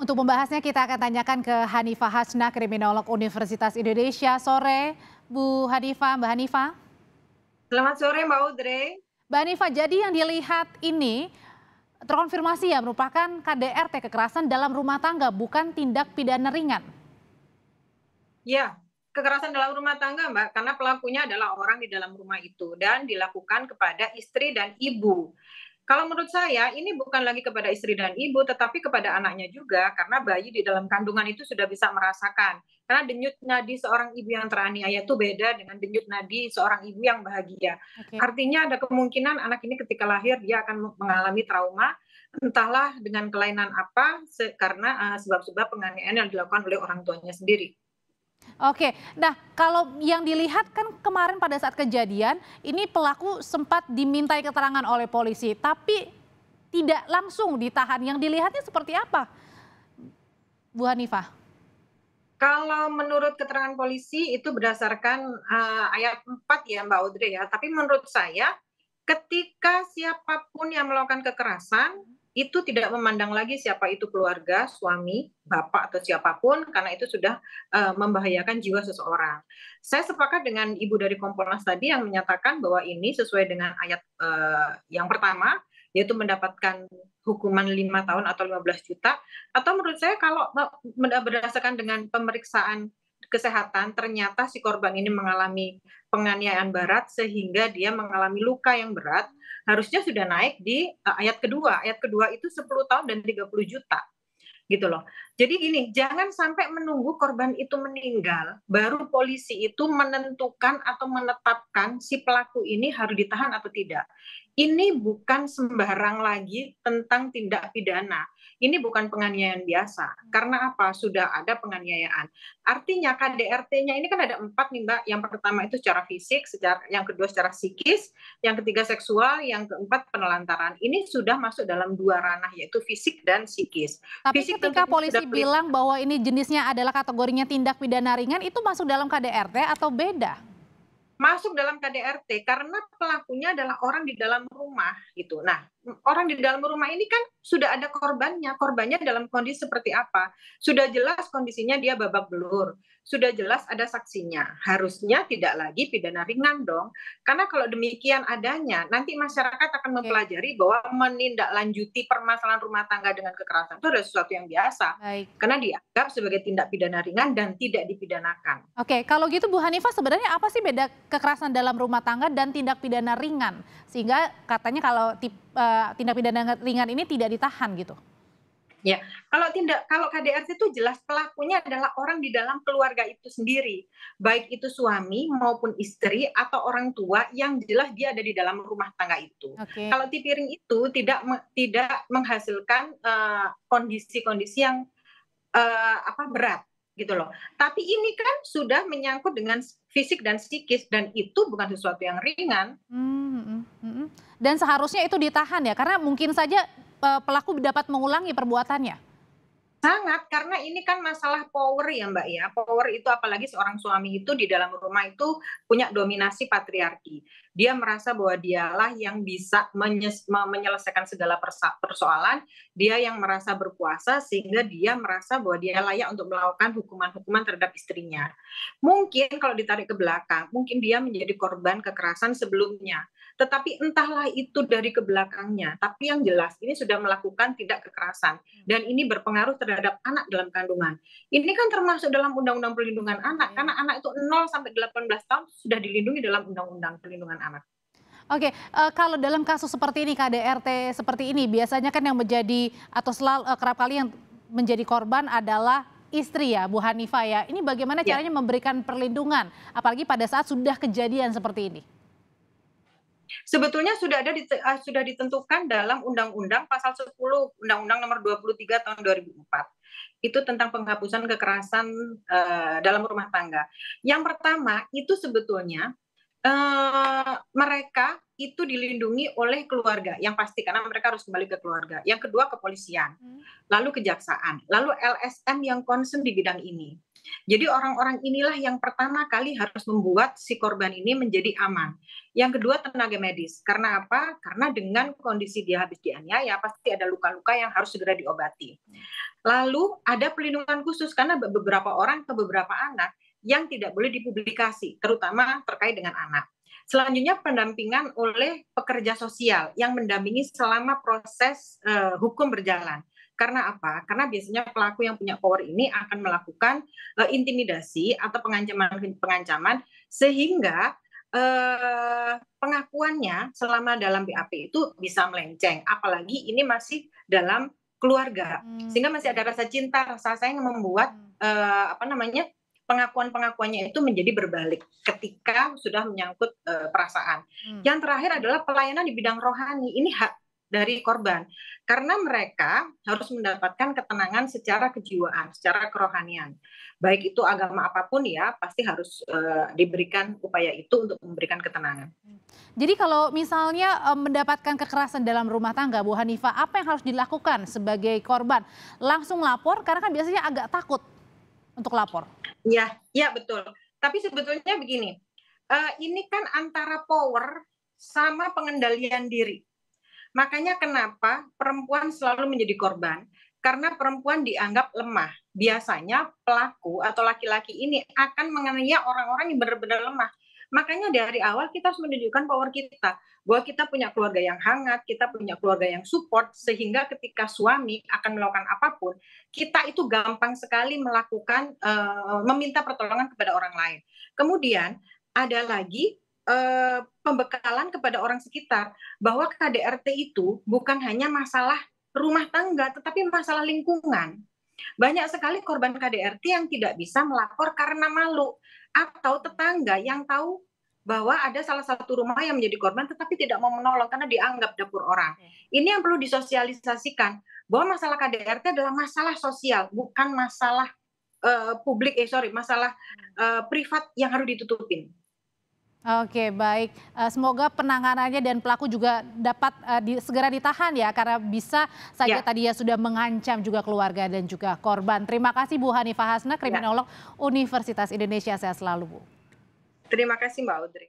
Untuk membahasnya kita akan tanyakan ke Hanifah Hasna, kriminolog Universitas Indonesia. Sore, Bu Hanifah, Mbak Hanifah. Selamat sore Mbak Audrey. Mbak Hanifah, jadi yang dilihat ini terkonfirmasi ya merupakan KDRT, kekerasan dalam rumah tangga, bukan tindak pidana ringan. Ya, kekerasan dalam rumah tangga Mbak, karena pelakunya adalah orang di dalam rumah itu dan dilakukan kepada istri dan ibu. Kalau menurut saya ini bukan lagi kepada istri dan ibu, tetapi kepada anaknya juga, karena bayi di dalam kandungan itu sudah bisa merasakan. Karena denyut nadi seorang ibu yang teraniaya itu beda dengan denyut nadi seorang ibu yang bahagia. Oke. Artinya ada kemungkinan anak ini ketika lahir dia akan mengalami trauma, entahlah dengan kelainan apa, karena sebab-sebab penganiayaan yang dilakukan oleh orang tuanya sendiri. Oke, nah kalau yang dilihat kan kemarin pada saat kejadian, ini pelaku sempat dimintai keterangan oleh polisi, tapi tidak langsung ditahan. Yang dilihatnya seperti apa, Bu Hanifah? Kalau menurut keterangan polisi itu berdasarkan ayat 4 ya Mbak Audrey ya, tapi menurut saya ketika siapapun yang melakukan kekerasan itu tidak memandang lagi siapa itu keluarga, suami, bapak atau siapapun karena itu sudah membahayakan jiwa seseorang. Saya sepakat dengan Ibu dari Kompolnas tadi yang menyatakan bahwa ini sesuai dengan ayat yang pertama yaitu mendapatkan hukuman 5 tahun atau 15 juta atau menurut saya kalau berdasarkan dengan pemeriksaan kesehatan ternyata si korban ini mengalami penganiayaan berat sehingga dia mengalami luka yang berat, harusnya sudah naik di ayat kedua. Ayat kedua itu 10 tahun dan 30 juta. Gitu loh. Jadi gini, jangan sampai menunggu korban itu meninggal, baru polisi itu menentukan atau menetapkan si pelaku ini harus ditahan atau tidak. Ini bukan sembarang lagi tentang tindak pidana. Ini bukan penganiayaan biasa. Karena apa? Sudah ada penganiayaan. Artinya KDRT-nya ini kan ada 4 nih Mbak. Yang pertama itu secara fisik, yang kedua secara psikis, yang ketiga seksual, yang keempat penelantaran. Ini sudah masuk dalam 2 ranah yaitu fisik dan psikis. Tapi Fisik ketika tentunya sudah polisi bilang bahwa ini jenisnya adalah kategorinya tindak pidana ringan, itu masuk dalam KDRT atau beda? masuk dalam KDRT karena pelakunya adalah orang di dalam rumah gitu. Nah, orang di dalam rumah ini kan sudah ada korbannya. Korbannya dalam kondisi seperti apa? Sudah jelas kondisinya dia babak belur. Sudah jelas ada saksinya. Harusnya tidak lagi pidana ringan dong. Karena kalau demikian adanya, nanti masyarakat akan Oke, mempelajari bahwa menindaklanjuti permasalahan rumah tangga dengan kekerasan itu adalah sesuatu yang biasa. baik. Karena dianggap sebagai tindak pidana ringan dan tidak dipidanakan. Oke, kalau gitu Bu Hanifah sebenarnya apa sih beda kekerasan dalam rumah tangga dan tindak pidana ringan? Sehingga katanya kalau tindak pidana ringan ini tidak ditahan gitu. Ya, kalau KDRT itu jelas pelakunya adalah orang di dalam keluarga itu sendiri, baik itu suami maupun istri atau orang tua yang jelas dia ada di dalam rumah tangga itu. Oke. Kalau tipiring itu tidak menghasilkan kondisi-kondisi yang berat gitu loh. Tapi ini kan sudah menyangkut dengan fisik dan psikis dan itu bukan sesuatu yang ringan. Mhm, mhm. Dan seharusnya itu ditahan ya, karena mungkin saja pelaku dapat mengulangi perbuatannya. Sangat, karena ini kan masalah power ya Mbak ya. Power itu apalagi seorang suami itu di dalam rumah itu punya dominasi patriarki. Dia merasa bahwa dialah yang bisa menyelesaikan segala persoalan, dia yang merasa berkuasa sehingga dia merasa bahwa dia layak untuk melakukan hukuman-hukuman terhadap istrinya. Mungkin kalau ditarik ke belakang, mungkin dia menjadi korban kekerasan sebelumnya. Tetapi entahlah itu dari ke belakangnya, tapi yang jelas ini sudah melakukan tindak kekerasan dan ini berpengaruh terhadap anak dalam kandungan. Ini kan termasuk dalam Undang-Undang Perlindungan Anak, Oke. karena anak itu 0 sampai 18 tahun sudah dilindungi dalam Undang-Undang Perlindungan Anak. Oke, kalau dalam kasus seperti ini, KDRT seperti ini, biasanya kan yang menjadi atau kerap kali yang menjadi korban adalah istri ya, Bu Hanifah ya. Ini bagaimana Ya, caranya memberikan perlindungan, apalagi pada saat sudah kejadian seperti ini? sebetulnya sudah ditentukan dalam Undang-Undang Pasal 10 Undang-Undang Nomor 23 Tahun 2004. Itu tentang penghapusan kekerasan dalam rumah tangga. Yang pertama itu sebetulnya mereka itu dilindungi oleh keluarga yang pasti karena mereka harus kembali ke keluarga. Yang kedua kepolisian, Hmm. lalu kejaksaan, lalu LSM yang concern di bidang ini. Jadi orang-orang inilah yang pertama kali harus membuat si korban ini menjadi aman. Yang kedua tenaga medis. Karena apa? Karena dengan kondisi dia habis dianiaya pasti ada luka-luka yang harus segera diobati. Lalu ada pelindungan khusus karena beberapa orang atau beberapa anak yang tidak boleh dipublikasi, terutama terkait dengan anak. Selanjutnya pendampingan oleh pekerja sosial yang mendampingi selama proses hukum berjalan. Karena apa? Karena biasanya pelaku yang punya power ini akan melakukan intimidasi atau pengancaman sehingga pengakuannya selama dalam BAP itu bisa melenceng. Apalagi ini masih dalam keluarga, sehingga masih ada rasa cinta, rasa sayang yang membuat pengakuan-pengakuannya itu menjadi berbalik ketika sudah menyangkut perasaan. Yang terakhir adalah pelayanan di bidang rohani. Ini hak dari korban karena mereka harus mendapatkan ketenangan secara kejiwaan, secara kerohanian. Baik itu agama apapun ya, pasti harus diberikan upaya itu untuk memberikan ketenangan. Jadi kalau misalnya mendapatkan kekerasan dalam rumah tangga, Bu Hanifah, apa yang harus dilakukan sebagai korban? Langsung lapor karena kan biasanya agak takut untuk lapor. Iya, iya betul. Tapi sebetulnya begini, ini kan antara power sama pengendalian diri. Makanya kenapa perempuan selalu menjadi korban? Karena perempuan dianggap lemah. Biasanya pelaku atau laki-laki ini akan menganiaya orang-orang yang benar-benar lemah. Makanya dari awal kita harus menunjukkan power kita, bahwa kita punya keluarga yang hangat, kita punya keluarga yang support, sehingga ketika suami akan melakukan apapun, kita itu gampang sekali melakukan meminta pertolongan kepada orang lain. Kemudian ada lagi pembekalan kepada orang sekitar bahwa KDRT itu bukan hanya masalah rumah tangga, tetapi masalah lingkungan. Banyak sekali korban KDRT yang tidak bisa melapor karena malu, atau tetangga yang tahu bahwa ada salah satu rumah yang menjadi korban tetapi tidak mau menolong karena dianggap dapur orang. Ini yang perlu disosialisasikan bahwa masalah KDRT adalah masalah sosial, bukan masalah masalah privat yang harus ditutupin. Oke, baik. Semoga penanganannya dan pelaku juga dapat segera ditahan ya, karena bisa saja tadi ya sudah mengancam juga keluarga dan juga korban. Terima kasih Bu Hanifah Hasna, kriminolog Universitas Indonesia. Sehat selalu, Bu. Terima kasih Mbak Audrey.